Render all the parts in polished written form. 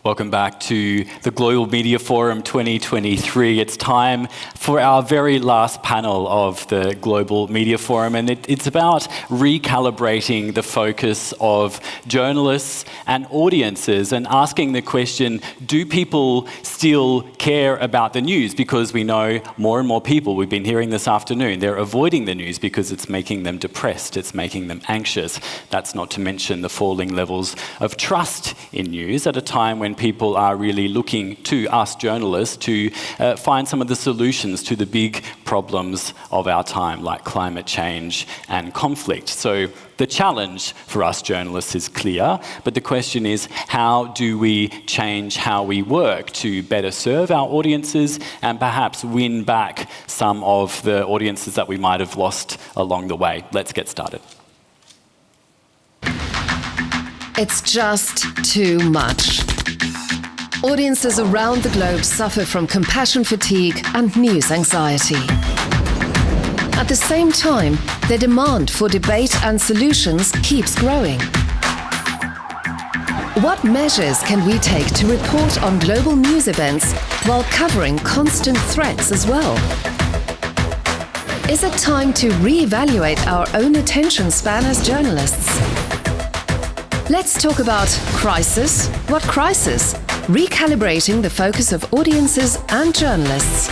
Welcome back to the Global Media Forum 2023. It's time for our very last panel of the Global Media Forum, and it's about recalibrating the focus of journalists and audiences and asking the question, do people still care about the news? Because we know more and more people, we've been hearing this afternoon, they're avoiding the news because it's making them depressed, it's making them anxious. That's not to mention the falling levels of trust in news at a time when people are really looking to us journalists to find some of the solutions to the big problems of our time, like climate change and conflict. So the challenge for us journalists is clear, but the question is, how do we change how we work to better serve our audiences and perhaps win back some of the audiences that we might have lost along the way? Let's get started. It's just too much. Audiences around the globe suffer from compassion fatigue and news anxiety. At the same time, their demand for debate and solutions keeps growing. What measures can we take to report on global news events while covering constant threats as well? Is it time to reevaluate our own attention span as journalists? Let's talk about crisis. What crisis? Recalibrating the focus of audiences and journalists.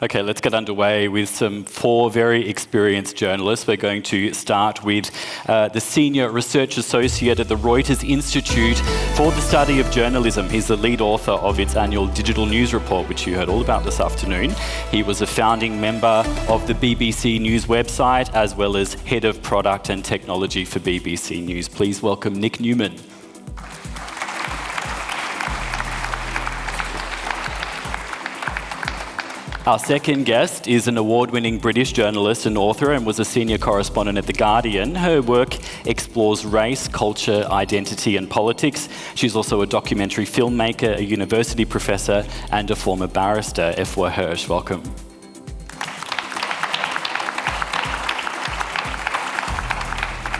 Okay, let's get underway with four very experienced journalists. We're going to start with the Senior Research Associate at the Reuters Institute for the Study of Journalism. He's the lead author of its annual digital news report, which you heard all about this afternoon. He was a founding member of the BBC News website, as well as head of product and technology for BBC News. Please welcome Nic Newman. Our second guest is an award-winning British journalist and author and was a senior correspondent at The Guardian. Her work explores race, culture, identity and politics. She's also a documentary filmmaker, a university professor and a former barrister. Afua Hirsch, welcome.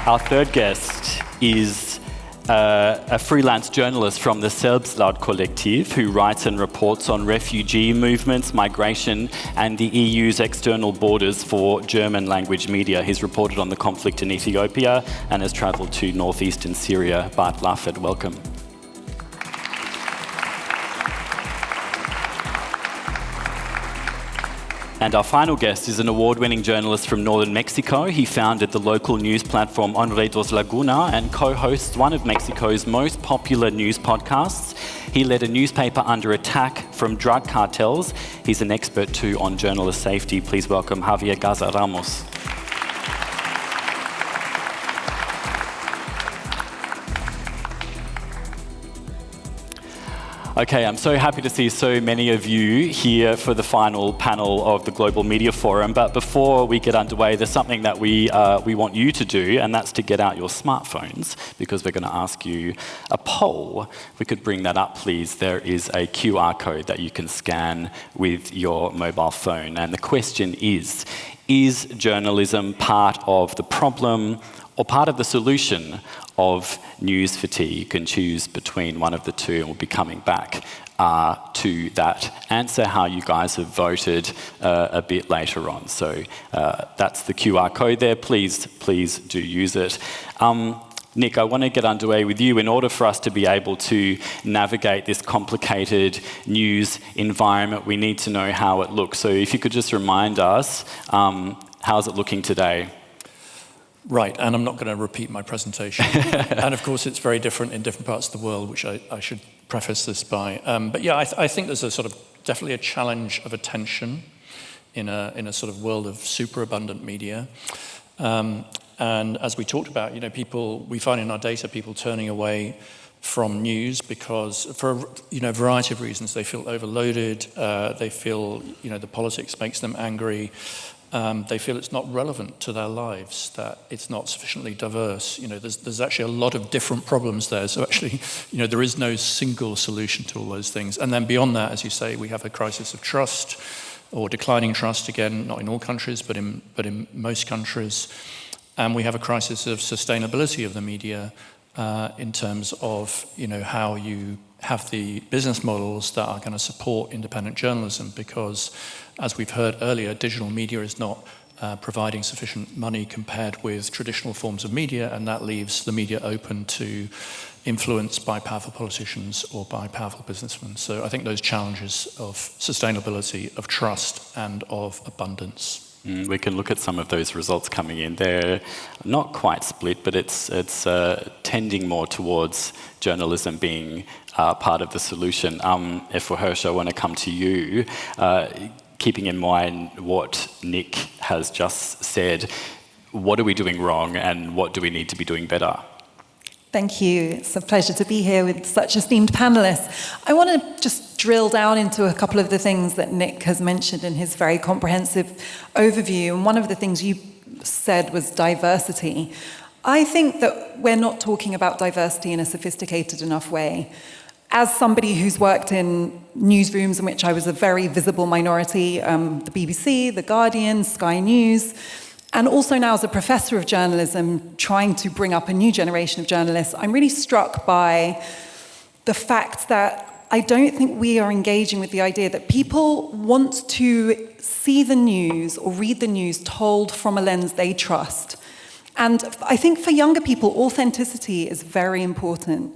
Our third guest is a freelance journalist from the Selbstlaut Kollektiv who writes and reports on refugee movements, migration, and the EU's external borders for German language media. He's reported on the conflict in Ethiopia and has travelled to northeastern Syria. Bart Laffert, welcome. And our final guest is an award-winning journalist from northern Mexico. He founded the local news platform Hombre dos Laguna and co-hosts one of Mexico's most popular news podcasts. He led a newspaper under attack from drug cartels. He's an expert too on journalist safety. Please welcome Javier Garza Ramos. Okay, I'm so happy to see so many of you here for the final panel of the Global Media Forum. But before we get underway, there's something that we want you to do, and that's to get out your smartphones, because we're going to ask you a poll. If we could bring that up, please. There is a QR code that you can scan with your mobile phone. And the question is journalism part of the problem or part of the solution of news fatigue? You can choose between one of the two, and we'll be coming back to that answer, how you guys have voted a bit later on. So that's the QR code there. Please do use it. Nic, I want to get underway with you. In order for us to be able to navigate this complicated news environment, we need to know how it looks. So if you could just remind us, how's it looking today? Right, and I'm not going to repeat my presentation. And of course, it's very different in different parts of the world, which I should preface this by. But yeah, I think there's a sort of definitely a challenge of attention in a sort of world of superabundant media. And as we talked about, we find in our data people turning away from news because for a variety of reasons. They feel overloaded. They feel the politics makes them angry. They feel it's not relevant to their lives, that it's not sufficiently diverse. There's actually a lot of different problems there. So actually, there is no single solution to all those things. And then beyond that, as you say, we have a crisis of trust or declining trust, again, not in all countries, but in most countries. And we have a crisis of sustainability of the media in terms of, how you have the business models that are going to support independent journalism, because, as we've heard earlier, digital media is not providing sufficient money compared with traditional forms of media, and that leaves the media open to influence by powerful politicians or by powerful businessmen. So I think those challenges of sustainability, of trust, and of abundance. We can look at some of those results coming in. They're not quite split, but it's tending more towards journalism being part of the solution. Afua Hirsch, I want to come to you. Keeping in mind what Nic has just said, what are we doing wrong and what do we need to be doing better? Thank you. It's a pleasure to be here with such esteemed panelists. I want to just drill down into a couple of the things that Nic has mentioned in his very comprehensive overview. And one of the things you said was diversity. I think that we're not talking about diversity in a sophisticated enough way. As somebody who's worked in newsrooms in which I was a very visible minority, the BBC, The Guardian, Sky News, and also now as a professor of journalism, trying to bring up a new generation of journalists, I'm really struck by the fact that I don't think we are engaging with the idea that people want to see the news or read the news told from a lens they trust. And I think for younger people, authenticity is very important.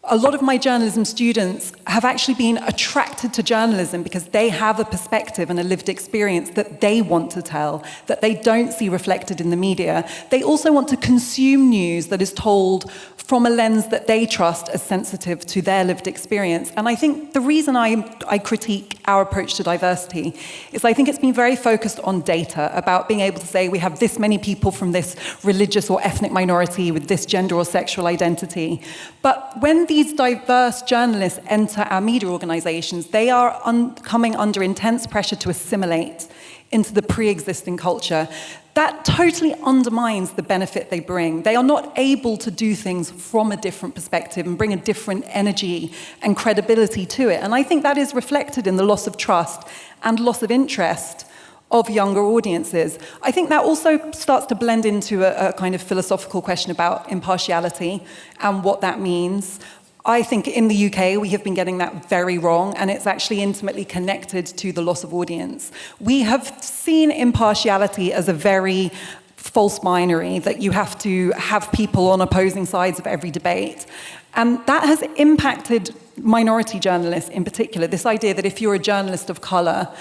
A lot of my journalism students have actually been attracted to journalism because they have a perspective and a lived experience that they want to tell, that they don't see reflected in the media. They also want to consume news that is told from a lens that they trust as sensitive to their lived experience. And I think the reason I critique our approach to diversity is I think it's been very focused on data, about being able to say we have this many people from this religious or ethnic minority with this gender or sexual identity. But when these diverse journalists enter our media organizations, they are coming under intense pressure to assimilate into the pre-existing culture. That totally undermines the benefit they bring. They are not able to do things from a different perspective and bring a different energy and credibility to it. And I think that is reflected in the loss of trust and loss of interest of younger audiences. I think that also starts to blend into a kind of philosophical question about impartiality and what that means. I think in the UK, we have been getting that very wrong, and it's actually intimately connected to the loss of audience. We have seen impartiality as a very false binary, that you have to have people on opposing sides of every debate. And that has impacted minority journalists in particular, this idea that if you're a journalist of color,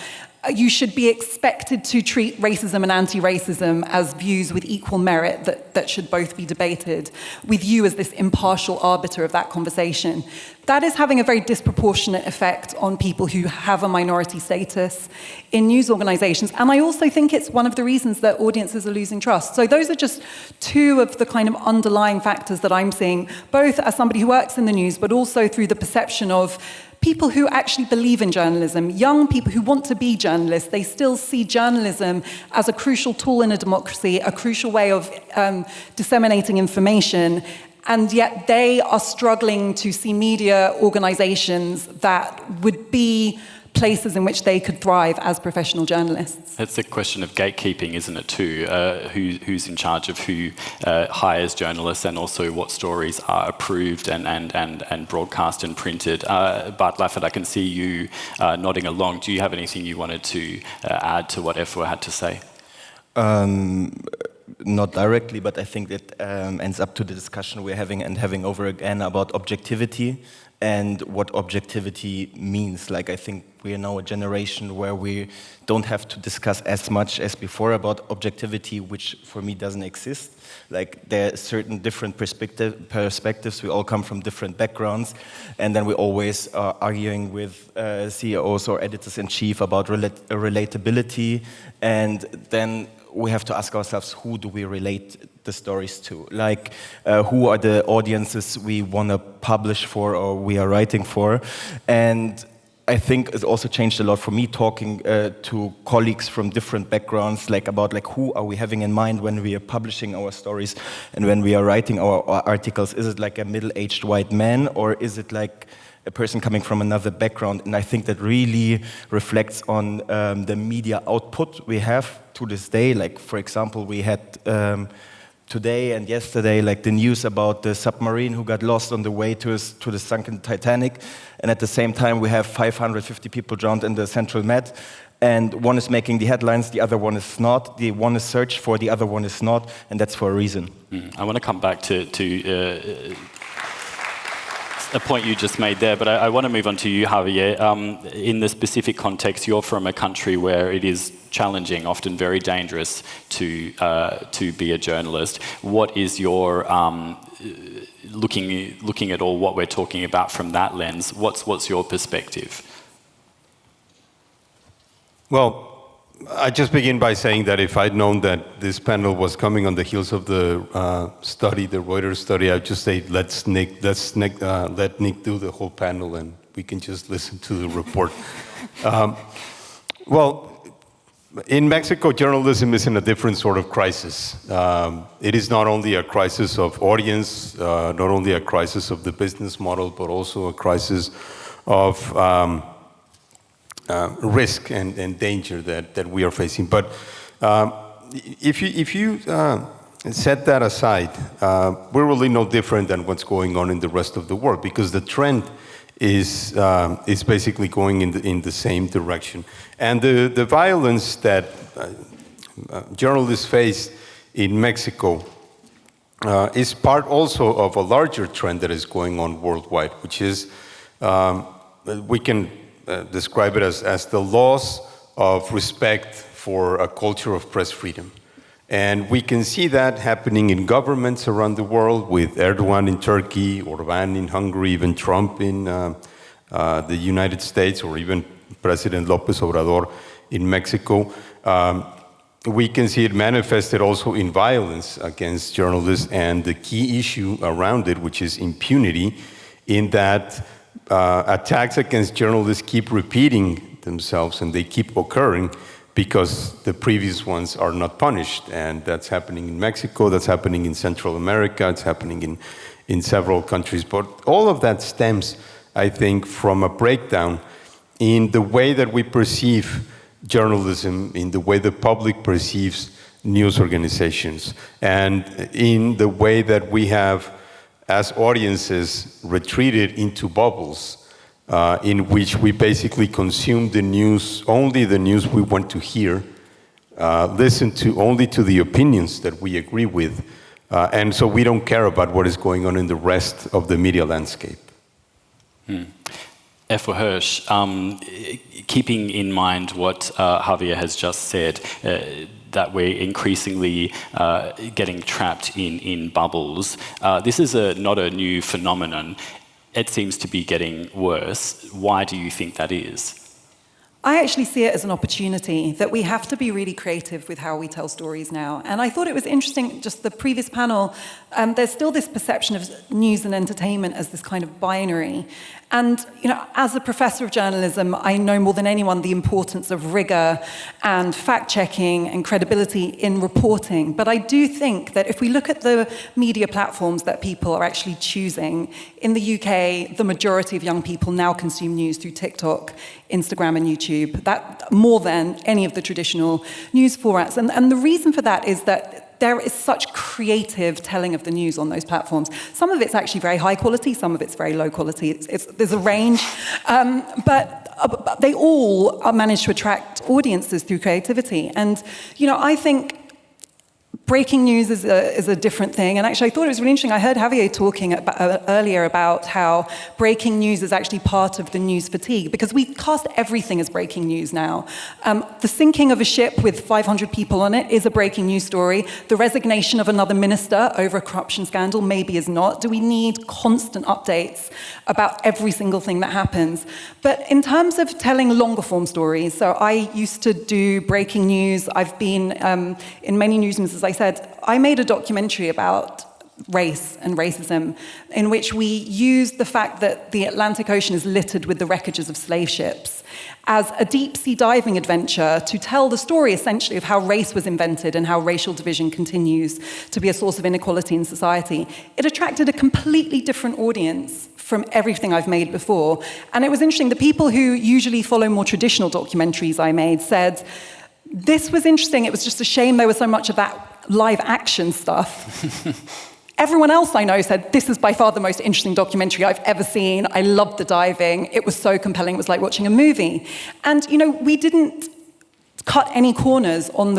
you should be expected to treat racism and anti-racism as views with equal merit that should both be debated, with you as this impartial arbiter of that conversation. That is having a very disproportionate effect on people who have a minority status in news organizations. And I also think it's one of the reasons that audiences are losing trust. So those are just two of the kind of underlying factors that I'm seeing, both as somebody who works in the news, but also through the perception of people who actually believe in journalism, young people who want to be journalists. They still see journalism as a crucial tool in a democracy, a crucial way of disseminating information, and yet they are struggling to see media organizations that would be places in which they could thrive as professional journalists. It's a question of gatekeeping, isn't it, too? Who's in charge of who hires journalists, and also what stories are approved and broadcast and printed. Bart Laffert, I can see you nodding along. Do you have anything you wanted to add to what Afua had to say? Not directly, but I think it ends up to the discussion we're having over again about objectivity and what objectivity means. Like, I think we are now a generation where we don't have to discuss as much as before about objectivity, which for me doesn't exist. Like, there are certain different perspectives, we all come from different backgrounds, and then we always are arguing with CEOs or editors-in-chief about relatability, and then we have to ask ourselves, who do we relate the stories to? Like, who are the audiences we want to publish for or we are writing for? And I think it's also changed a lot for me talking to colleagues from different backgrounds, like about like who are we having in mind when we are publishing our stories and when we are writing our articles. Is it like a middle-aged white man, or is it like a person coming from another background? And I think that really reflects on the media output we have to this day. Like, for example, we had today and yesterday, like the news about the submarine who got lost on the way to the sunken Titanic, and at the same time we have 550 people drowned in the Central Med, and one is making the headlines, the other one is not. The one is searched for, the other one is not, and that's for a reason. I want to come back to a point you just made there, but I want to move on to you, Javier. In the specific context, you're from a country where it is challenging, often very dangerous, to be a journalist. What is your looking at all what we're talking about from that lens? What's your perspective? Well, I just begin by saying that if I'd known that this panel was coming on the heels of the study, the Reuters study, I'd just say let Nic do the whole panel, and we can just listen to the report. Well, in Mexico, journalism is in a different sort of crisis. It is not only a crisis of audience, not only a crisis of the business model, but also a crisis of risk and danger that we are facing. But if you set that aside, we're really no different than what's going on in the rest of the world, because the trend is basically going in the same direction. And the violence that journalists face in Mexico is part also of a larger trend that is going on worldwide, which is we can describe it as the loss of respect for a culture of press freedom. And we can see that happening in governments around the world, with Erdogan in Turkey, Orbán in Hungary, even Trump in the United States, or even President López Obrador in Mexico. We can see it manifested also in violence against journalists, and the key issue around it, which is impunity, in that attacks against journalists keep repeating themselves, and they keep occurring because the previous ones are not punished. And that's happening in Mexico, that's happening in Central America, it's happening in several countries. But all of that stems, I think, from a breakdown in the way that we perceive journalism, in the way the public perceives news organizations, and in the way that we have, as audiences, retreated into bubbles in which we basically consume the news, only the news we want to hear, listen to only to the opinions that we agree with, and so we don't care about what is going on in the rest of the media landscape. Afua Hirsch, keeping in mind what Javier has just said, that we're increasingly getting trapped in bubbles. This is not a new phenomenon. It seems to be getting worse. Why do you think that is? I actually see it as an opportunity that we have to be really creative with how we tell stories now. And I thought it was interesting, just the previous panel, there's still this perception of news and entertainment as this kind of binary. And, you know, as a professor of journalism, I know more than anyone the importance of rigor and fact-checking and credibility in reporting. But I do think that if we look at the media platforms that people are actually choosing, in the UK, the majority of young people now consume news through TikTok, Instagram and YouTube, that more than any of the traditional news formats. And the reason for that is that there is such creative telling of the news on those platforms. Some of it's actually very high quality, some of it's very low quality. There's a range, but they all manage to attract audiences through creativity. And, you know, I think breaking news is a different thing. And actually, I thought it was really interesting. I heard Javier talking earlier about how breaking news is actually part of the news fatigue, because we cast everything as breaking news now. The sinking of a ship with 500 people on it is a breaking news story. The resignation of another minister over a corruption scandal maybe is not. Do we need constant updates about every single thing that happens? But in terms of telling longer form stories, so I used to do breaking news. I've been in many newsrooms, as I said. I made a documentary about race and racism in which we used the fact that the Atlantic Ocean is littered with the wreckages of slave ships as a deep-sea diving adventure to tell the story, essentially, of how race was invented and how racial division continues to be a source of inequality in society. It attracted a completely different audience from everything I've made before. And it was interesting. The people who usually follow more traditional documentaries I made said, this was interesting. It was just a shame there was so much of that live action stuff. Everyone else I know said, this is by far the most interesting documentary I've ever seen. I loved the diving. It was so compelling. It was like watching a movie. And, we didn't cut any corners on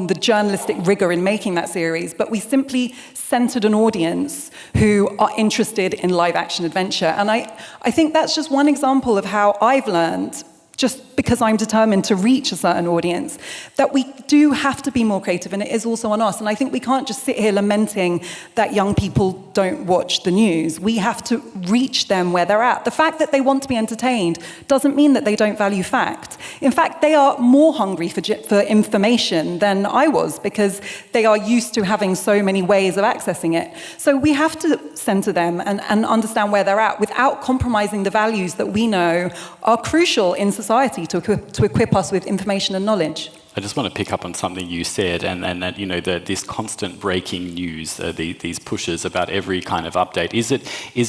the journalistic rigor in making that series, but we simply centered an audience who are interested in live action adventure. And I think that's just one example of how I've learned, just because I'm determined to reach a certain audience, that we do have to be more creative, and it is also on us. And I think we can't just sit here lamenting that young people don't watch the news. We have to reach them where they're at. The fact that they want to be entertained doesn't mean that they don't value fact. In fact, they are more hungry for information than I was, because they are used to having so many ways of accessing it. So we have to center them and understand where they're at without compromising the values that we know are crucial in society to equip us with information and knowledge. I just want to pick up on something you said, and that this constant breaking news, these pushes about every kind of update. Is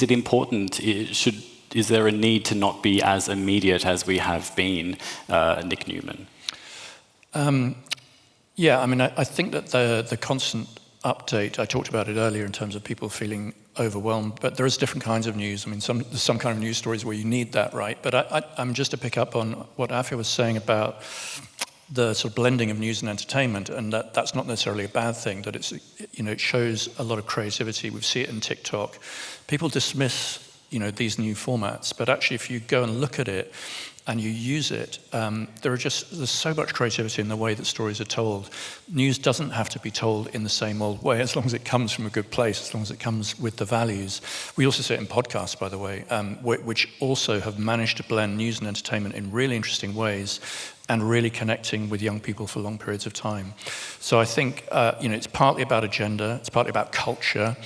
it important? Is there a need to not be as immediate as we have been, Nic Newman? I think that the constant update, I talked about it earlier in terms of people feeling overwhelmed, but there is different kinds of news. There's some kind of news stories where you need that, right? But I'm just to pick up on what Afua was saying about the sort of blending of news and entertainment, and that's not necessarily a bad thing, that it shows a lot of creativity. We see it in TikTok. People dismiss, these new formats, but actually if you go and look at it, and you use it, there's so much creativity in the way that stories are told. News doesn't have to be told in the same old way, as long as it comes from a good place, as long as it comes with the values. We also see it in podcasts, by the way, which also have managed to blend news and entertainment in really interesting ways, and really connecting with young people for long periods of time. So I think it's partly about agenda, it's partly about culture,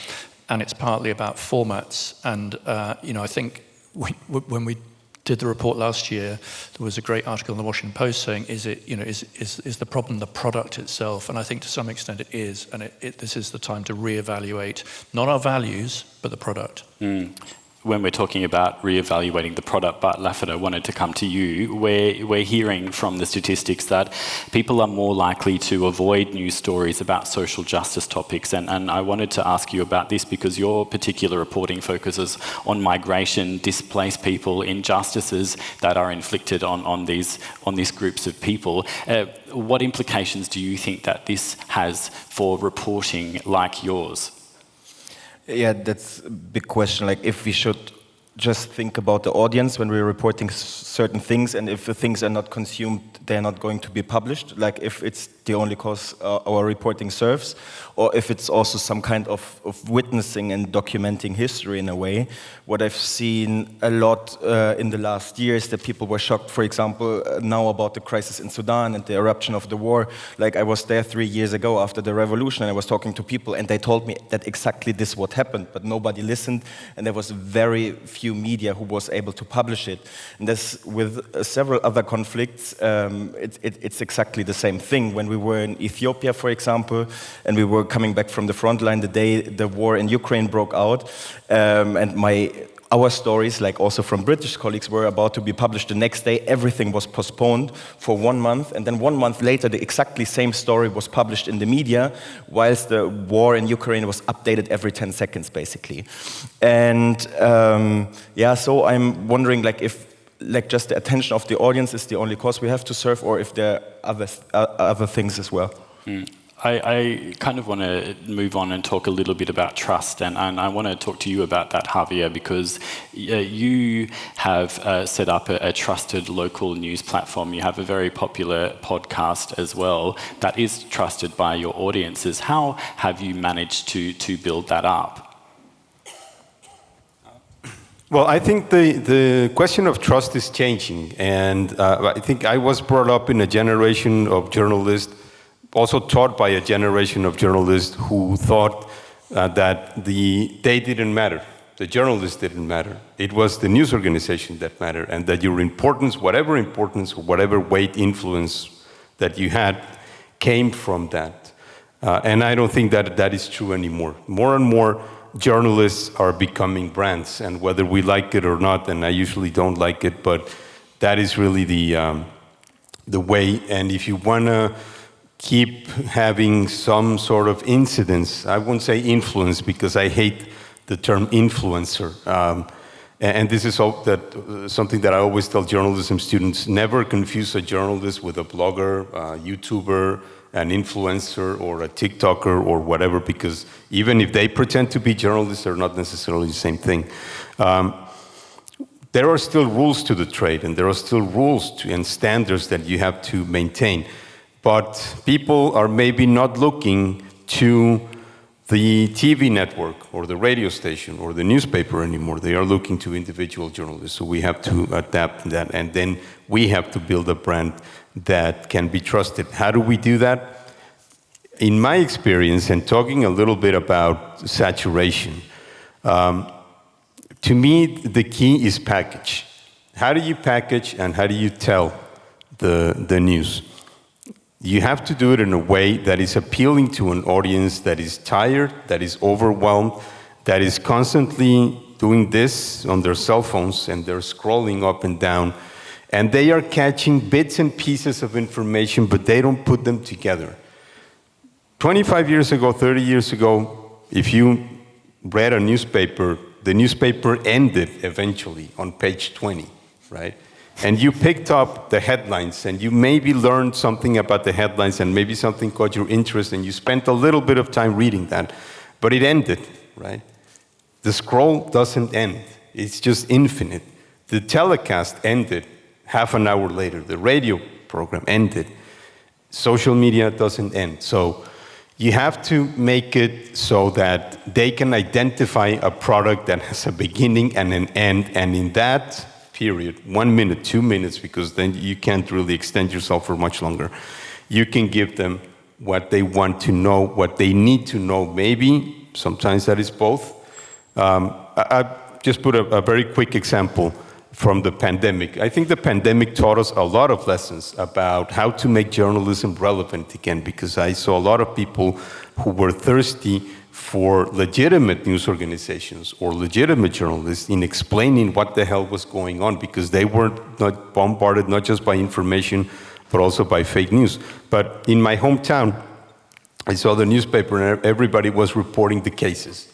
and it's partly about formats. And I think when we did the report last year, there was a great article in the Washington Post saying, is the problem the product itself? And I think to some extent it is, and this is the time to reevaluate not our values, but the product. When we're talking about reevaluating the product, but Laffert, I wanted to come to you. We're hearing from the statistics that people are more likely to avoid news stories about social justice topics, and I wanted to ask you about this because your particular reporting focuses on migration, displaced people, injustices that are inflicted on these groups of people. What implications do you think that this has for reporting like yours? Yeah, that's a big question. Like, if we should just think about the audience when we're reporting certain things, and if the things are not consumed, they're not going to be published, like if it's the only cause our reporting serves, or if it's also some kind of witnessing and documenting history in a way. What I've seen a lot in the last years, that people were shocked, for example, now about the crisis in Sudan and the eruption of the war. Like, I was there 3 years ago after the revolution, and I was talking to people, and they told me that exactly this what happened, but nobody listened, and there was very few media who was able to publish it. And this, with several other conflicts, it's exactly the same thing. When we were in Ethiopia, for example, and we were coming back from the front line the day the war in Ukraine broke out, and our stories, like also from British colleagues, were about to be published the next day. Everything was postponed for 1 month, and then 1 month later, the exactly same story was published in the media, whilst the war in Ukraine was updated every 10 seconds, basically. And so I'm wondering, like, if just the attention of the audience is the only cause we have to serve, or if there are other things as well. I kind of want to move on and talk a little bit about trust, and I want to talk to you about that, Javier, because you have set up a trusted local news platform. You have a very popular podcast as well that is trusted by your audiences. How have you managed to build that up? Well, I think the question of trust is changing, and I think I was brought up in a generation of journalists, also taught by a generation of journalists who thought that they didn't matter. The journalists didn't matter. It was the news organization that mattered, and that your importance, whatever weight, influence that you had, came from that. And I don't think that is true anymore. More and more journalists are becoming brands, and whether we like it or not, and I usually don't like it, but that is really the way. And if you want to keep having some sort of incidence. I won't say influence because I hate the term influencer. And this is something that I always tell journalism students: never confuse a journalist with a blogger, a YouTuber, an influencer, or a TikToker, or whatever, because even if they pretend to be journalists, they're not necessarily the same thing. There are still rules to the trade, and there are still rules and standards that you have to maintain. But people are maybe not looking to the TV network or the radio station or the newspaper anymore. They are looking to individual journalists. So we have to adapt that, and then we have to build a brand that can be trusted. How do we do that? In my experience, and talking a little bit about saturation, to me, the key is package. How do you package and how do you tell the news? You have to do it in a way that is appealing to an audience that is tired, that is overwhelmed, that is constantly doing this on their cell phones, and they're scrolling up and down, and they are catching bits and pieces of information, but they don't put them together. 25 years ago, 30 years ago, if you read a newspaper, the newspaper ended eventually on page 20, right? And you picked up the headlines, and you maybe learned something about the headlines, and maybe something caught your interest, and you spent a little bit of time reading that, but it ended, right? The scroll doesn't end. It's just infinite. The telecast ended half an hour later. The radio program ended. Social media doesn't end. So you have to make it so that they can identify a product that has a beginning and an end, and in that period, 1 minute, 2 minutes, because then you can't really extend yourself for much longer, you can give them what they want to know, what they need to know. Maybe sometimes that is both. I just put a very quick example from the pandemic. I think the pandemic taught us a lot of lessons about how to make journalism relevant again, because I saw a lot of people who were thirsty for legitimate news organizations or legitimate journalists in explaining what the hell was going on, because they were not bombarded not just by information, but also by fake news. But in my hometown, I saw the newspaper and everybody was reporting the cases.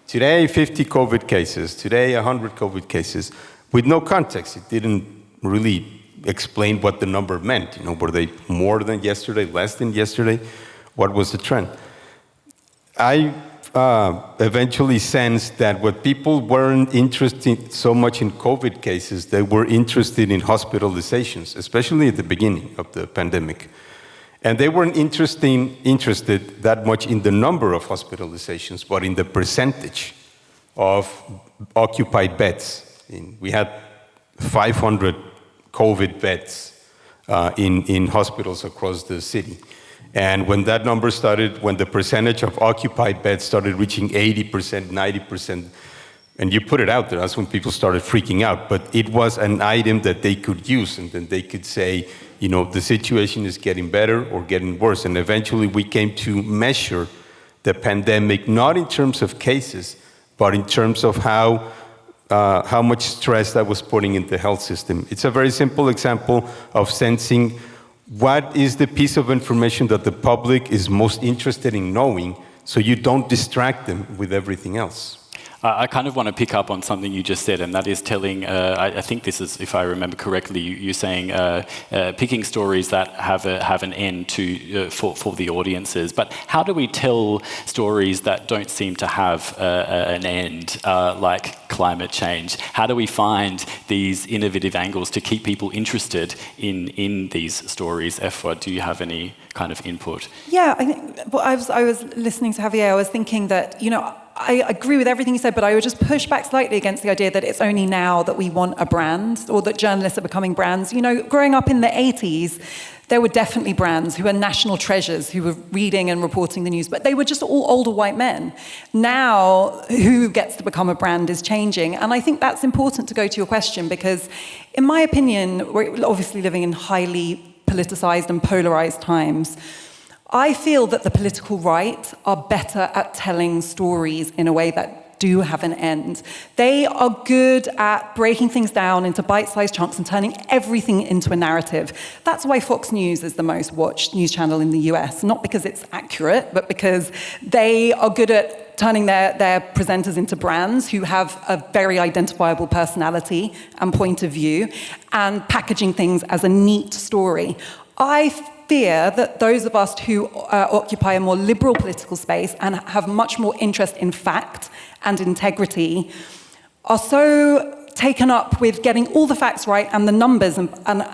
Today, 50 COVID cases. Today, 100 COVID cases. With no context. It didn't really explain what the number meant. You know, were they more than yesterday, less than yesterday? What was the trend? I eventually sensed that what people weren't interested so much in COVID cases, they were interested in hospitalizations, especially at the beginning of the pandemic. And they weren't interested that much in the number of hospitalizations, but in the percentage of occupied beds. We had 500 COVID beds in hospitals across the city. And when that number started, when the percentage of occupied beds started reaching 80%, 90%, and you put it out there, that's when people started freaking out. But it was an item that they could use, and then they could say, you know, the situation is getting better or getting worse. And eventually we came to measure the pandemic, not in terms of cases, but in terms of how much stress that was putting in the health system. It's a very simple example of sensing what is the piece of information that the public is most interested in knowing, so you don't distract them with everything else. I kind of want to pick up on something you just said, and that is telling, I think this is, if I remember correctly, you're saying picking stories that have an end for the audiences. But how do we tell stories that don't seem to have an end, like climate change? How do we find these innovative angles to keep people interested in these stories? Afua, do you have any kind of input? Yeah, I think, well, I was listening to Javier, I was thinking that, you know, I agree with everything you said, but I would just push back slightly against the idea that it's only now that we want a brand, or that journalists are becoming brands. You know, growing up in the 80s, there were definitely brands who were national treasures, who were reading and reporting the news, but they were just all older white men. Now, who gets to become a brand is changing. And I think that's important to go to your question, because in my opinion, we're obviously living in highly politicized and polarized times. I feel that the political right are better at telling stories in a way that do have an end. They are good at breaking things down into bite-sized chunks and turning everything into a narrative. That's why Fox News is the most watched news channel in the US, not because it's accurate, but because they are good at turning their presenters into brands who have a very identifiable personality and point of view, and packaging things as a neat story. I fear that those of us who occupy a more liberal political space and have much more interest in fact and integrity are so taken up with getting all the facts right and the numbers, and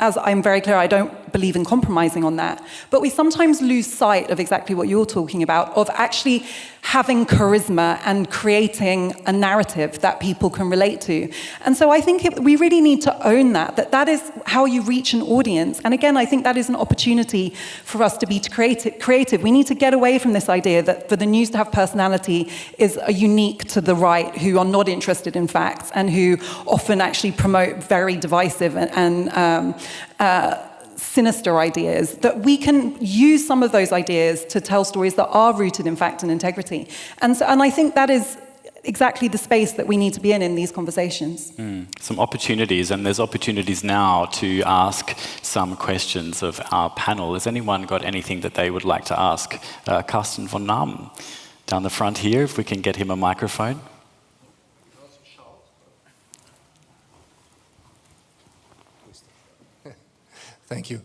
as I'm very clear, I don't believe in compromising on that. But we sometimes lose sight of exactly what you're talking about, of actually having charisma and creating a narrative that people can relate to. And so I think we really need to own that is how you reach an audience. And again, I think that is an opportunity for us to be creative. We need to get away from this idea that for the news to have personality is unique to the right, who are not interested in facts and who often actually promote very divisive and sinister ideas, that we can use some of those ideas to tell stories that are rooted in fact and integrity. And I think that is exactly the space that we need to be in these conversations. Some opportunities, and there's opportunities now to ask some questions of our panel. Has anyone got anything that they would like to ask? Carsten von Namen, down the front here, if we can get him a microphone. Thank you.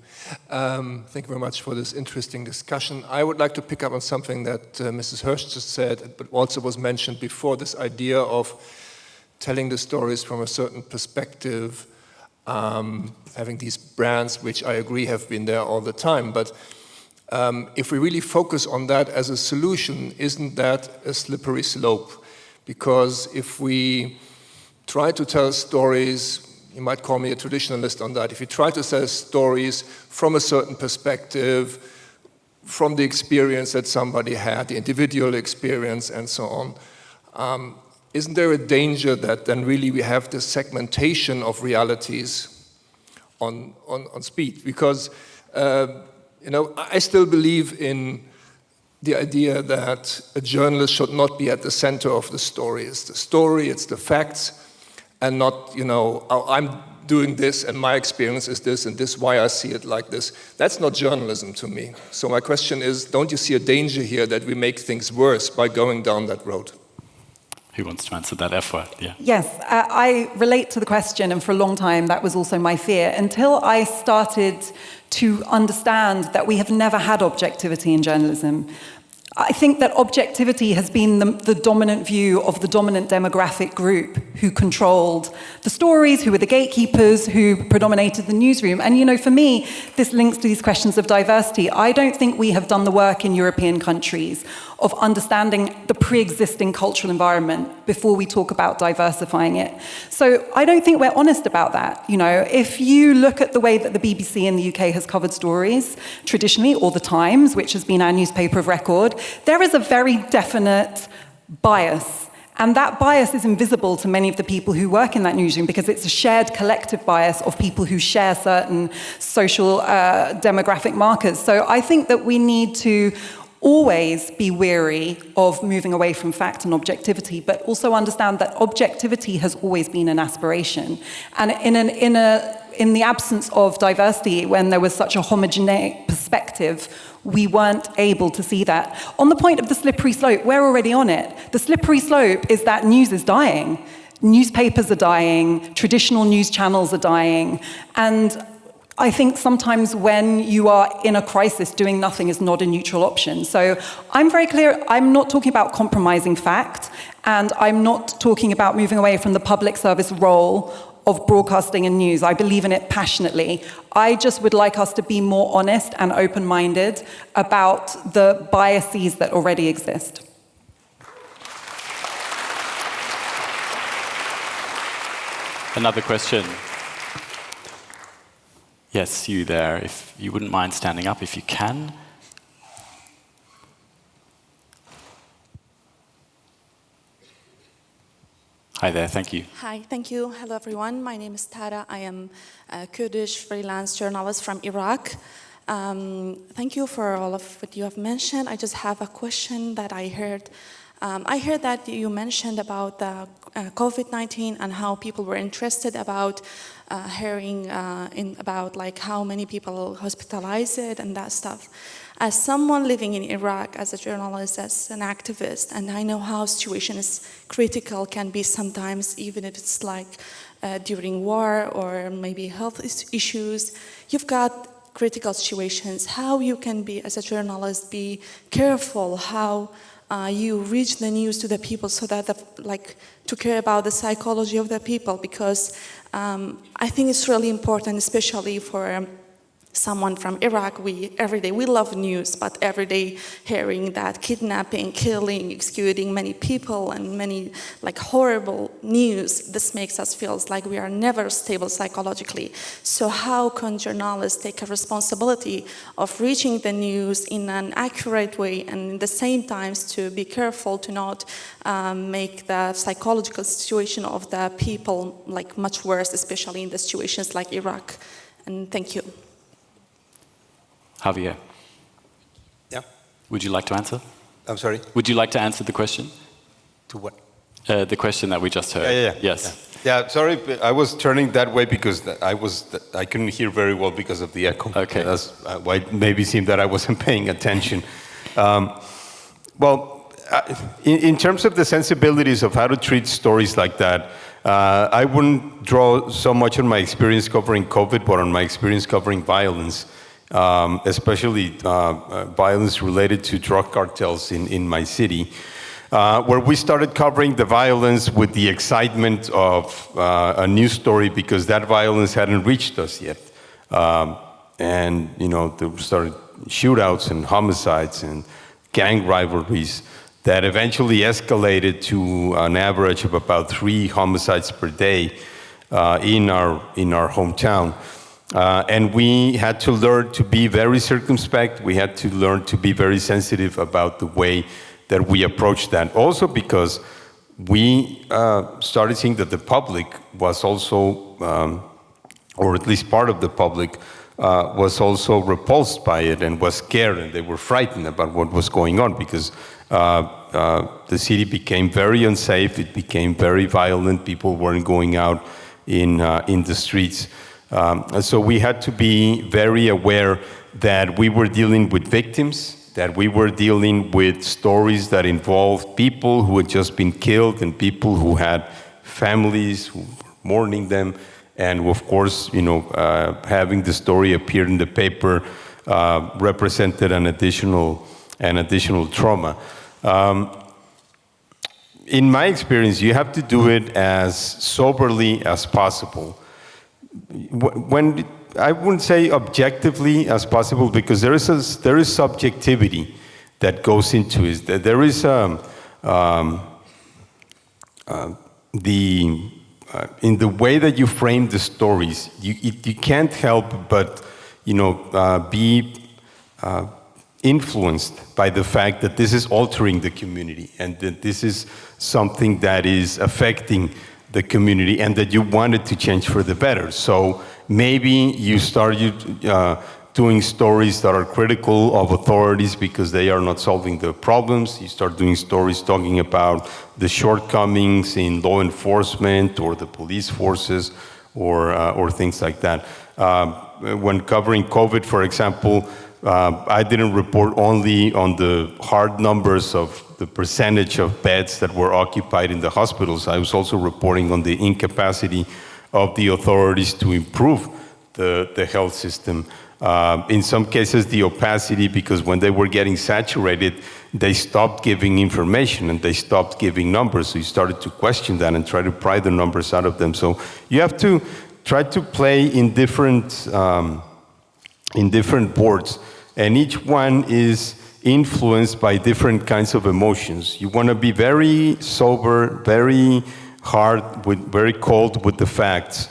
Thank you very much for this interesting discussion. I would like to pick up on something that Mrs. Hirsch just said, but also was mentioned before, this idea of telling the stories from a certain perspective, having these brands, which I agree have been there all the time. But if we really focus on that as a solution, isn't that a slippery slope? Because if we try to tell stories, you might call me a traditionalist on that. If you try to tell stories from a certain perspective, from the experience that somebody had, the individual experience and so on, isn't there a danger that then really we have this segmentation of realities on speed? Because I still believe in the idea that a journalist should not be at the center of the story. It's the story, it's the facts, and not, I'm doing this and my experience is this and this, why I see it like this. That's not journalism to me. So my question is, don't you see a danger here that we make things worse by going down that road? Who wants to answer that, Afua? Yeah. Yes, I relate to the question, and for a long time that was also my fear, until I started to understand that we have never had objectivity in journalism. I think that objectivity has been the dominant view of the dominant demographic group who controlled the stories, who were the gatekeepers, who predominated the newsroom. And, for me, this links to these questions of diversity. I don't think we have done the work in European countries of understanding the pre-existing cultural environment before we talk about diversifying it. So I don't think we're honest about that. If you look at the way that the BBC in the UK has covered stories traditionally, or the Times, which has been our newspaper of record, there is a very definite bias. And that bias is invisible to many of the people who work in that newsroom because it's a shared collective bias of people who share certain social demographic markers. So I think that we need to always be wary of moving away from fact and objectivity, but also understand that objectivity has always been an aspiration. And in the absence of diversity, when there was such a homogeneous perspective, we weren't able to see that. On the point of the slippery slope, we're already on it. The slippery slope is that news is dying. Newspapers are dying, traditional news channels are dying, and I think sometimes when you are in a crisis, doing nothing is not a neutral option. So I'm very clear, I'm not talking about compromising fact, and I'm not talking about moving away from the public service role of broadcasting and news. I believe in it passionately. I just would like us to be more honest and open-minded about the biases that already exist. Another question. Yes, you there, if you wouldn't mind standing up if you can. Hi there, thank you. Hi, thank you. Hello, everyone. My name is Tara. I am a Kurdish freelance journalist from Iraq. Thank you for all of what you have mentioned. I just have a question that I heard I heard that you mentioned about the COVID-19 and how people were interested about hearing about like how many people hospitalized and that stuff. As someone living in Iraq, as a journalist, as an activist, and I know how situation is critical can be sometimes, even if it's like during war or maybe health issues, you've got critical situations. How you can be, as a journalist, be careful how you reach the news to the people so that, to care about the psychology of the people, because I think it's really important, especially for someone from Iraq. Every day we love news, but every day hearing that kidnapping, killing, executing many people and many horrible news, this makes us feel like we are never stable psychologically. So how can journalists take a responsibility of reaching the news in an accurate way, and at the same time to be careful to not make the psychological situation of the people much worse, especially in the situations like Iraq? And thank you. Javier. Yeah. Would you like to answer? I'm sorry? Would you like to answer the question? To what? The question that we just heard. Yeah. Yes. Yeah, sorry, I was turning that way because I couldn't hear very well because of the echo. Okay. That's why it maybe seemed that I wasn't paying attention. In terms of the sensibilities of how to treat stories like that, I wouldn't draw so much on my experience covering COVID, but on my experience covering violence. Especially violence related to drug cartels in my city, where we started covering the violence with the excitement of a news story because that violence hadn't reached us yet. And, there started shootouts and homicides and gang rivalries that eventually escalated to an average of about 3 homicides per day in our hometown. And we had to learn to be very circumspect. We had to learn to be very sensitive about the way that we approach that. Also because we started seeing that the public was also, or at least part of the public, was also repulsed by it and was scared, and they were frightened about what was going on because the city became very unsafe. It became very violent. People weren't going out in the streets. So we had to be very aware that we were dealing with victims, that we were dealing with stories that involved people who had just been killed and people who had families who were mourning them. And of course, having the story appear in the paper represented an additional trauma. In my experience, you have to do it as soberly as possible. When I wouldn't say objectively as possible, because there is subjectivity that goes into it. There is in the way that you frame the stories, you can't help but be influenced by the fact that this is altering the community and that this is something that is affecting the community and that you want it to change for the better. So maybe you start doing stories that are critical of authorities because they are not solving the problems. You start doing stories talking about the shortcomings in law enforcement or the police forces or things like that. When covering COVID, for example, I didn't report only on the hard numbers of the percentage of beds that were occupied in the hospitals. I was also reporting on the incapacity of the authorities to improve the health system. In some cases, the opacity, because when they were getting saturated, they stopped giving information and they stopped giving numbers. So you started to question that and try to pry the numbers out of them. So you have to try to play in different boards, and each one is influenced by different kinds of emotions. You want to be very sober, very hard, very cold with the facts,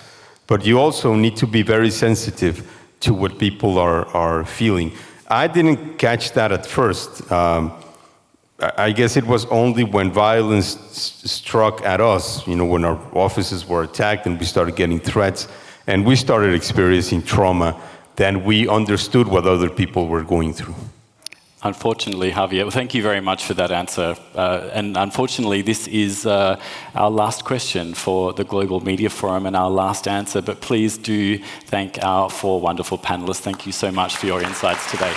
but you also need to be very sensitive to what people are feeling. I didn't catch that at first. I guess it was only when violence struck at us, when our offices were attacked and we started getting threats and we started experiencing trauma, then we understood what other people were going through. Unfortunately, Javier, well, thank you very much for that answer. And unfortunately, this is our last question for the Global Media Forum and our last answer. But please do thank our 4 wonderful panelists. Thank you so much for your insights today.